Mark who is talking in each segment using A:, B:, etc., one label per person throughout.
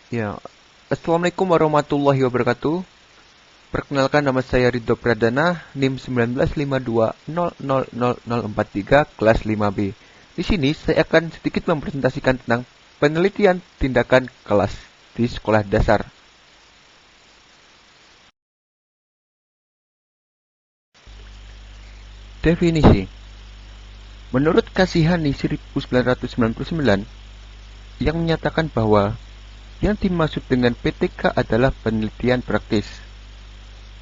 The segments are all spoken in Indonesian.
A: Ya, Assalamualaikum warahmatullahi wabarakatuh. Perkenalkan, nama saya Ridho Pradana, NIM 1952000043, kelas 5B. Di sini saya akan sedikit mempresentasikan tentang penelitian tindakan kelas di sekolah dasar. Definisi. Menurut Kasihani 1999, yang menyatakan bahwa yang dimaksud dengan PTK adalah penelitian praktis,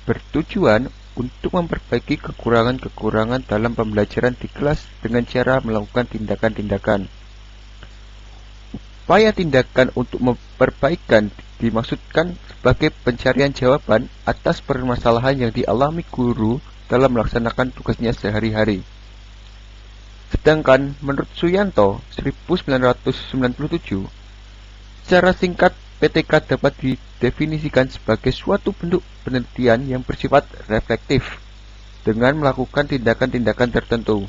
A: bertujuan untuk memperbaiki kekurangan-kekurangan dalam pembelajaran di kelas dengan cara melakukan tindakan-tindakan. Upaya tindakan untuk memperbaikan dimaksudkan sebagai pencarian jawaban atas permasalahan yang dialami guru dalam melaksanakan tugasnya sehari-hari. Sedangkan menurut Suyanto 1997, secara singkat PTK dapat didefinisikan sebagai suatu bentuk penelitian yang bersifat reflektif dengan melakukan tindakan-tindakan tertentu.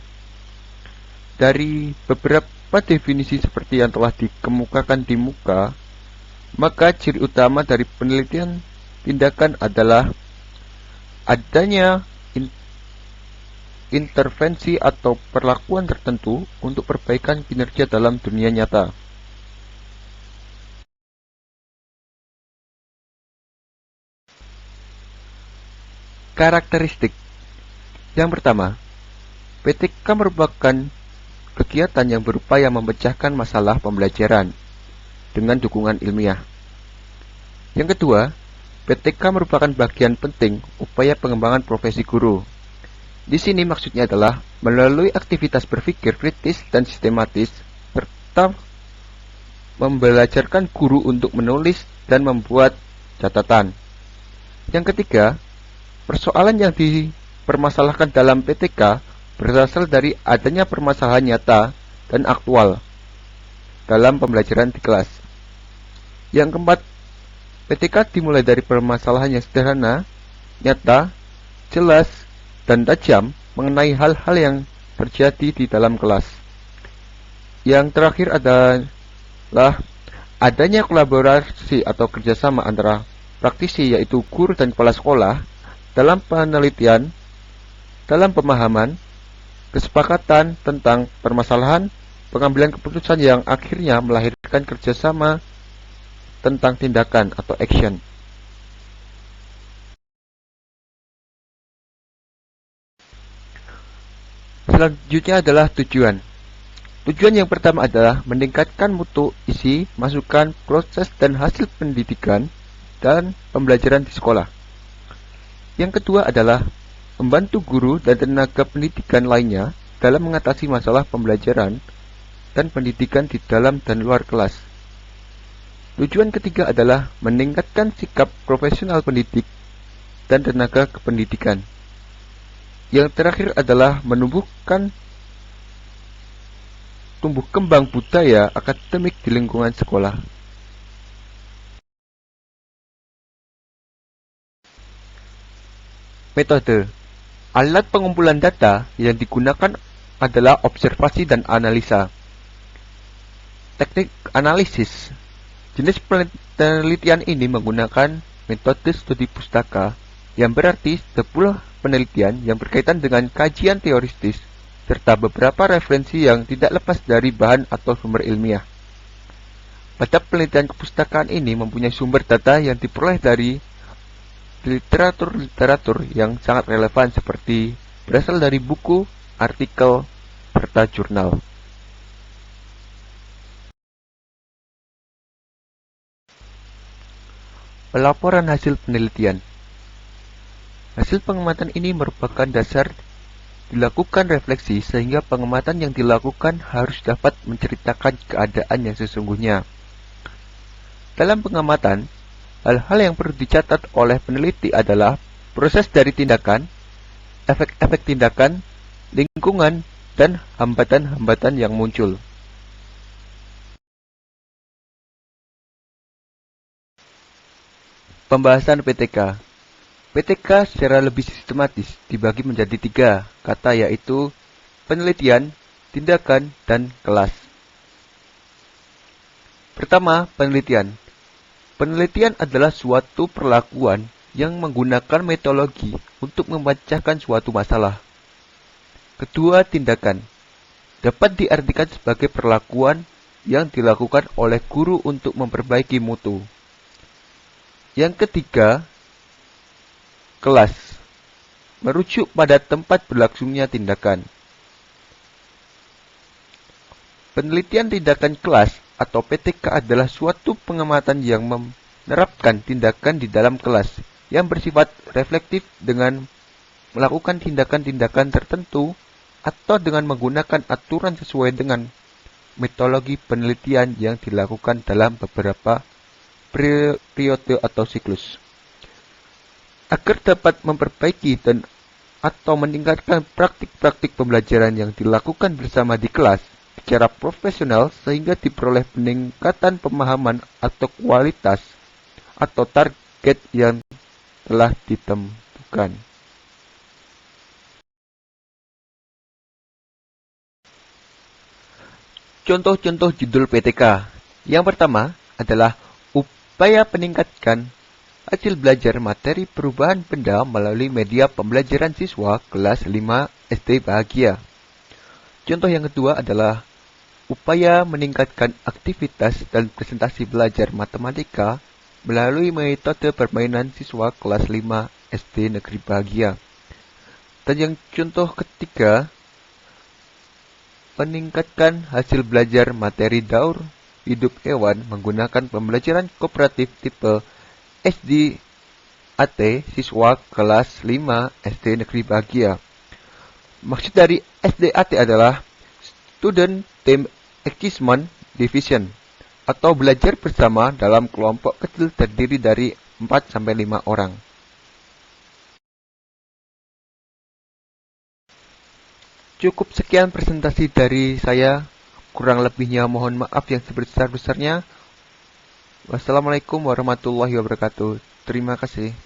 A: Dari beberapa definisi seperti yang telah dikemukakan di muka, maka ciri utama dari penelitian tindakan adalah adanya intervensi atau perlakuan tertentu untuk perbaikan kinerja dalam dunia nyata. Karakteristik. Yang pertama, PTK merupakan kegiatan yang berupaya memecahkan masalah pembelajaran dengan dukungan ilmiah. Yang kedua, PTK merupakan bagian penting upaya pengembangan profesi guru. Di sini maksudnya adalah melalui aktivitas berpikir kritis dan sistematis, serta membelajarkan guru untuk menulis dan membuat catatan. Yang ketiga, persoalan yang dipermasalahkan dalam PTK berasal dari adanya permasalahan nyata dan aktual dalam pembelajaran di kelas. Yang keempat, PTK dimulai dari permasalahan yang sederhana, nyata, jelas, dan tajam mengenai hal-hal yang terjadi di dalam kelas. Yang terakhir adalah adanya kolaborasi atau kerjasama antara praktisi yaitu guru dan kepala sekolah dalam penelitian, dalam pemahaman, kesepakatan tentang permasalahan, pengambilan keputusan yang akhirnya melahirkan kerjasama tentang tindakan atau action. Selanjutnya adalah tujuan. Tujuan yang pertama adalah meningkatkan mutu isi, masukan, proses, dan hasil pendidikan dan pembelajaran di sekolah. Yang kedua adalah membantu guru dan tenaga pendidikan lainnya dalam mengatasi masalah pembelajaran dan pendidikan di dalam dan luar kelas. Tujuan ketiga adalah meningkatkan sikap profesional pendidik dan tenaga kependidikan. Yang terakhir adalah menumbuhkan tumbuh kembang budaya akademik di lingkungan sekolah. Metode. Alat pengumpulan data yang digunakan adalah observasi dan analisa. Teknik analisis. Jenis penelitian ini menggunakan metode studi pustaka, yang berarti sebuah penelitian yang berkaitan dengan kajian teoritis serta beberapa referensi yang tidak lepas dari bahan atau sumber ilmiah. Pada penelitian kepustakaan ini mempunyai sumber data yang diperoleh dari literatur-literatur yang sangat relevan seperti berasal dari buku, artikel, serta jurnal. Pelaporan hasil penelitian. Hasil pengamatan ini merupakan dasar dilakukan refleksi sehingga pengamatan yang dilakukan harus dapat menceritakan keadaan yang sesungguhnya. Dalam pengamatan, hal-hal yang perlu dicatat oleh peneliti adalah proses dari tindakan, efek-efek tindakan, lingkungan, dan hambatan-hambatan yang muncul. Pembahasan PTK. PTK secara lebih sistematis dibagi menjadi 3 kata, yaitu penelitian, tindakan, dan kelas. Pertama, penelitian. Penelitian adalah suatu perlakuan yang menggunakan metodologi untuk memecahkan suatu masalah. Kedua, tindakan dapat diartikan sebagai perlakuan yang dilakukan oleh guru untuk memperbaiki mutu. Yang ketiga, kelas merujuk pada tempat berlangsungnya tindakan. Penelitian tindakan kelas atau PTK adalah suatu pengamatan yang menerapkan tindakan di dalam kelas yang bersifat reflektif dengan melakukan tindakan-tindakan tertentu atau dengan menggunakan aturan sesuai dengan metodologi penelitian yang dilakukan dalam beberapa periode atau siklus. Agar dapat memperbaiki dan atau meningkatkan praktik-praktik pembelajaran yang dilakukan bersama di kelas secara profesional sehingga diperoleh peningkatan pemahaman atau kualitas atau target yang telah ditentukan. Contoh-contoh judul PTK. Yang pertama adalah upaya meningkatkan hasil belajar materi perubahan benda melalui media pembelajaran siswa kelas 5 SD Bahagia. Contoh yang kedua adalah upaya meningkatkan aktivitas dan presentasi belajar matematika melalui metode permainan siswa kelas 5 SD Negeri Bahagia. Dan yang contoh ketiga, meningkatkan hasil belajar materi daur hidup hewan menggunakan pembelajaran kooperatif tipe SDAT siswa kelas 5 SD Negeri Bahagia. Maksud dari SDAT adalah Student Team Engagement Division atau belajar bersama dalam kelompok kecil terdiri dari 4-5 orang. Cukup sekian presentasi dari saya, kurang lebihnya mohon maaf yang sebesar-besarnya. Wassalamualaikum warahmatullahi wabarakatuh. Terima kasih.